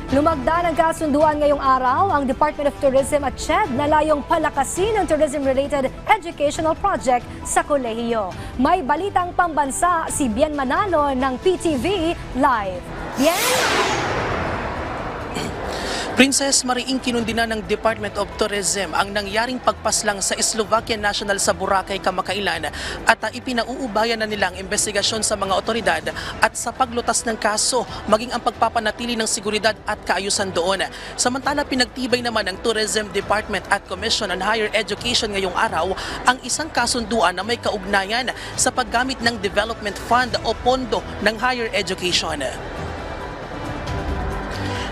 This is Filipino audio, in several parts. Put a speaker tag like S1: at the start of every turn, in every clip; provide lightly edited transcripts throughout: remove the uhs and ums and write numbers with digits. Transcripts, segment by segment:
S1: Lumagda ng kasunduan ngayong araw ang Department of Tourism at CHED na layong palakasin ang tourism-related educational project sa kolehiyo. May balitang pambansa si Bien Manalo ng PTV Live. Bien?
S2: Princess Mariing kinundina ng Department of Tourism ang nangyaring pagpaslang sa Slovakian National sa Boracay kamakailan at ipinauubayan na nilang investigasyon sa mga otoridad at sa paglutas ng kaso maging ang pagpapanatili ng seguridad at kaayusan doon. Samantala pinagtibay naman ng Tourism Department at Commission on Higher Education ngayong araw ang isang kasunduan na may kaugnayan sa paggamit ng Development Fund o pondo ng higher education.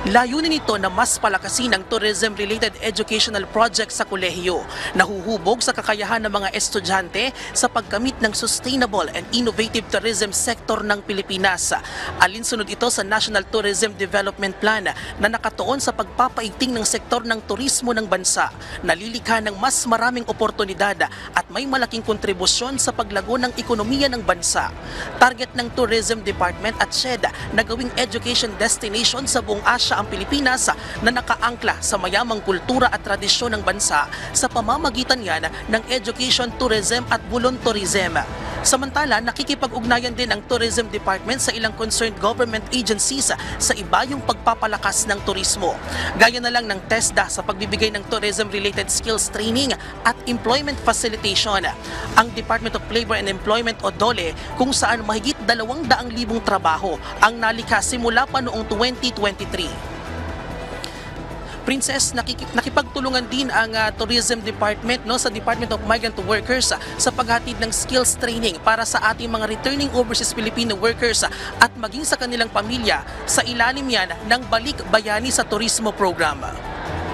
S2: Layunin nito na mas palakasin ang tourism-related educational project sa kolehiyo, nahuhubog sa kakayahan ng mga estudyante sa pagkamit ng sustainable and innovative tourism sector ng Pilipinas. Alinsunod ito sa National Tourism Development Plan na nakatuon sa pagpapaigting ng sektor ng turismo ng bansa, nalilikha ng mas maraming oportunidad at may malaking kontribusyon sa paglago ng ekonomiya ng bansa. Target ng Tourism Department at CHED na gawing education destination sa buong Asia ang Pilipinas na nakaangkla sa mayamang kultura at tradisyon ng bansa sa pamamagitan yan ng education, tourism at volunteerism. Samantala, nakikipag-ugnayan din ang Tourism Department sa ilang concerned government agencies sa ibayong pagpapalakas ng turismo. Gaya na lang ng TESDA sa pagbibigay ng tourism-related skills training at employment facilitation. Ang Department of Labor and Employment o DOLE kung saan mahigit 200,000 trabaho ang nalikha simula pa noong 2023. Princess, nakipagtulungan din ang Tourism Department sa Department of Migrant Workers sa paghatid ng skills training para sa ating mga returning overseas Filipino workers at maging sa kanilang pamilya sa ilalim yan ng Balik Bayani sa Turismo Program.